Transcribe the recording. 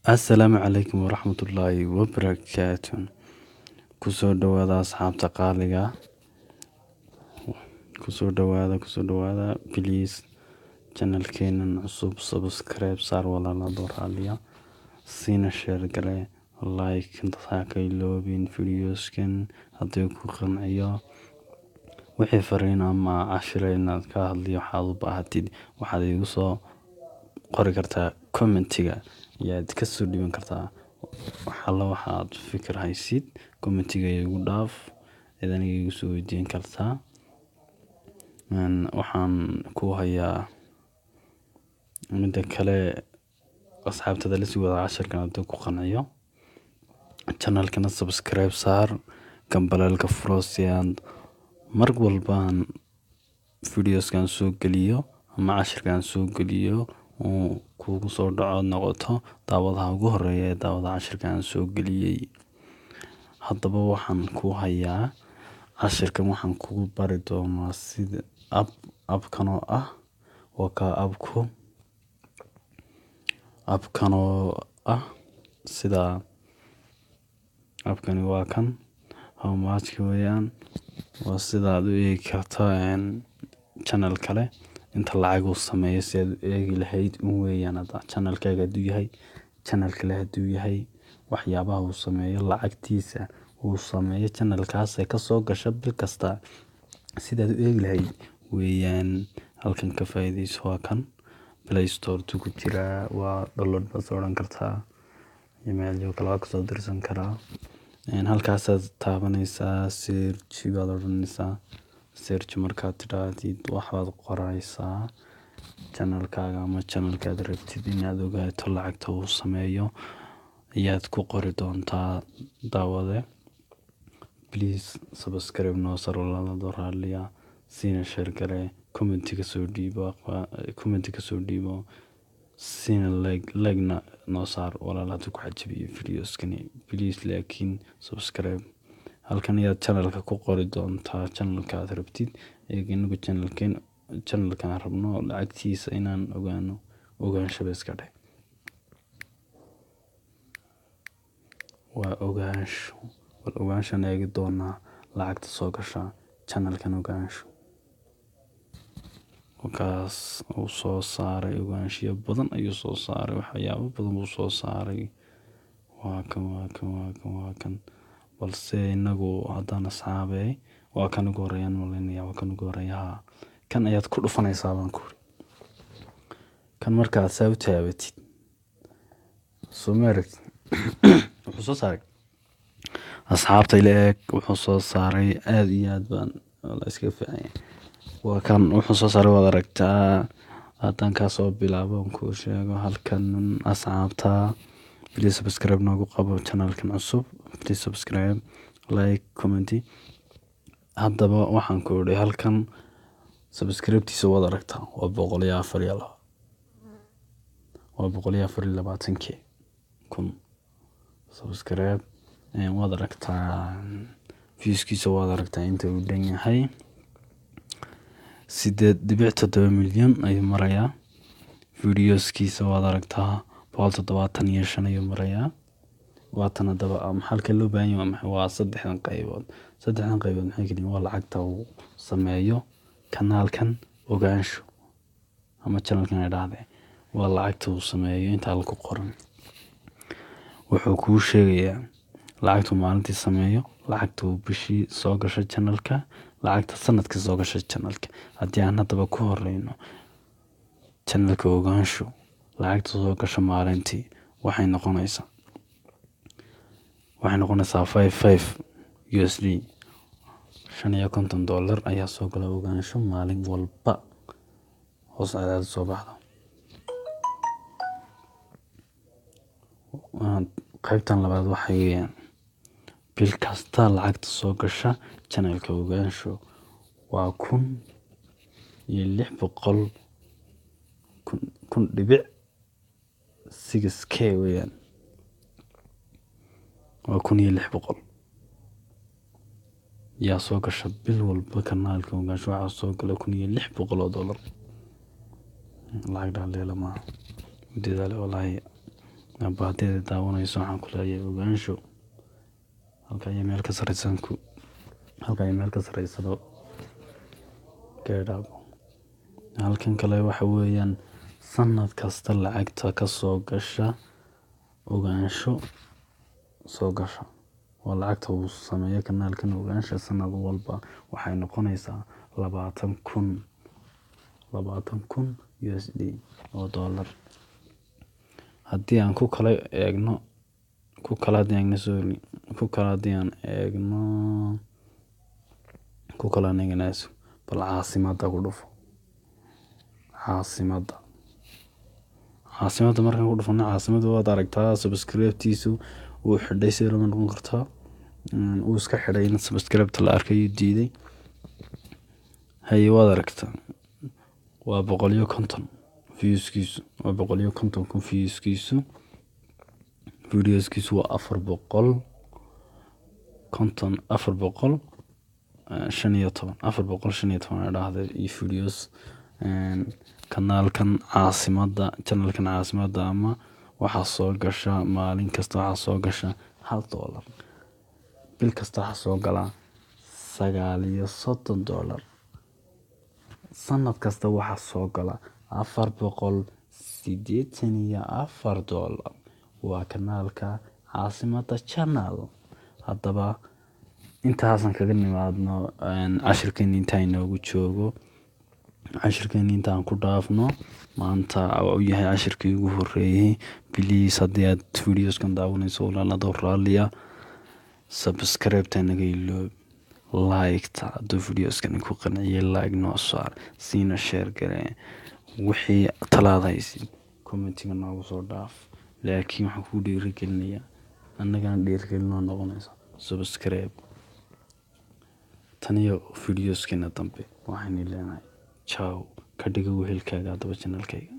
السلام عليكم ورحمة الله وبركاته. كسو دوادا أصحابتا قاليغا كسو دوادا بليز channel كينن عصوب سبسكرايب صار ولا لا دور عليا سينا شير قري لايك انت ساكي لوبين فيديوز كن هديكو قنعيا وحي فرينا ما عشرين كهدلي وحاضو باهاتيد وحاد يوصو قوري كرتا كومنتيغا yaad ka soo dhiban kartaa waxaad fikir haysid commentiga igu dhaaf idaniga igu soo weydiin kartaa waxaan ku hayaa midda kale asxaabtada la sii wada casharkan haduu ku qanciyo channelkana subscribe saar gambalaalka furo si aan mar walbaan videoskan soo geliyo ama casharkan soo geliyo kuugu soo dhaco noqoto daawadaha ugu horeeya ee daawada casharkan soo geliyay. Haddaba waxaan ku hayaa casharkan waxaan kugu bari doonaa sida abkan oo ah waa ka abkan oo ah sida abkani waa kan how much weeyaan waa sida aad u eegi kartaa channel kale inta lacag uu sameeyo si aad eegi lahayd weeyaan hada channelkaaga haduu yahay channel kale haduu yahay waxyaabaha uu sameeyo lacagtiisa uu sameeyo channelkaas ay ka soo gasho bil kasta sida aad eegi lahayd weeyaan. Halkan ka faa'iideyso waa kan Play Store ku jira waa download baad oran kartaa email iyo kala ka soo dirsan karaa halkaas aad taabanaysaa search baad oranaysaa search markaad tiraadid waxaad qoraysaa channelkaaga ama channelkaad rabtid inaad ogaato lacagta uu sameeyo ayaad ku qori doontaa daawade. Please subscribe noo sar walaalo dooraliya siina share gare commentiga soo dhiibo siina like noo saar walaalo ku xajibiyo videoskani please laakiin subscribe halkan ayaad channelka ku qori doontaa channelka aad rabtid inagu channelkan rabno lacagtiisa inaan ogaansho iska dheh waa ogaansho eegi doonaa lacagta soo gasha channelkan ogaansho wakaas uu soo saaray ogaanshiyo badan ayuu soo saaray waxyaabo badan uu soo saaray waa kan balse inagu haddana asxaabay waa kan ugu horeeyaan malinaya waa kan ugu horeeyaa kan ayaad ku dhufanaysaa baan ku kan markaad soo taabatid Soomaali wuxuu soo saaray asxaabtay leeg wuxuu soo saaray aad iyo aad baan la iska fiicay waa kan wuxuu soo saaray wada aragtaa hadan ka soo bilaabo ku sheego halkan asxaabta please subscribe noogu qabo channelkan cusub please subscribe like comment haddaba waxaan ku oray halkan subscribe-tiisa wada aragtaa waa 124 kun subscribe wada aragtaa views-kiisa wada aragtaa inta uu dhan yahay 8.7 milyan ayuu marayaa videoskiisa wada aragtaa 175 ayuu marayaa waatan hadaba halka loo baahan yahay waa saddexdan qaybood maxay kaliya waa lacagta uu sameeyo kanaalkan ogaansho ama channelkan ay dhahday waa lacagta uu sameeyo inta la ku qoran wuxuu ku sheegayaa lacagta maalintii sameeyo lacagta uu bishii soo gasho channelka lacagta sanadkii soo gasho channelka haddii aan hadaba ku horeyno channelka ogaansho lacagta soo gasho maalintii waxay noqonaysaa $55 $50 ayaa soo gala ogaansho maalin walba hoos aad soo baxdo qaybtan labaad waxay weeyaan bil kasta lacagta soo gasha channelka ogaansho waa 1,600 weeyaan waa 1,600 yaa soo gasha bil walba kanaalka ogaansho waxa soo gala $1,600 lacag dhaaleela ma dadaal wallahi haddii daawanayso waxaan ku leeyahay ogaansho halka iyo meel ka sarreysanku halka iyo meel ka sarreysado gaadhaabo. halkan kale waxa weeyaan sanad kasta lacagta ka soo gasha ogaansho soo gasha waa lacagta uu sameeyo kanaalkan ogaansho sanad walba waxay noqonaysaa 20,000 USD oo dollar. haddii aan ku kala eegno bal caasimadda ku dhufo. caasimadda markaan ku dhufano caasimadda waad aragtaa subscribe-tiisu wuu xidhay si lama noqon kartaa uu iska xidhay in subscribe-ta la arkay diiday. haye waad aragtaa waa 150 views-kiisu waa 150 views-kiisu videos-kiisu waa 415 dhahday iyo videos kanaalkan caasimadda channelkan caasimadda ama waxaa soo gasha maalin kasta waxaa soo gasha $1 bil kasta waxaa soo gala $39 sanad kasta waxaa soo gala $484 waa kanaalka caasimadda channel. haddaba intaasan kaga nimaadno cashirkeeni intaa inoogu joogo cashirkeeni intaan ku dhaafno maanta uu yahay cashirkii ugu horeeyay. please haddii aad videoskan daawanayso walaalado raalliya subscribe-ta naga iloob like-ta hadduu videoskan ku qanciyay like noo saar siina share garee wixii talaad haysid commentiga noogu soo dhaaf. laakiin waxaan ku dhiirigelinayaa annagana dhiirigelinoo noqonaysa subscribe. taniyo videoskeena dambe waxaan leenahay ciao ka dhiga wehelkaaga haddaba channelkayga.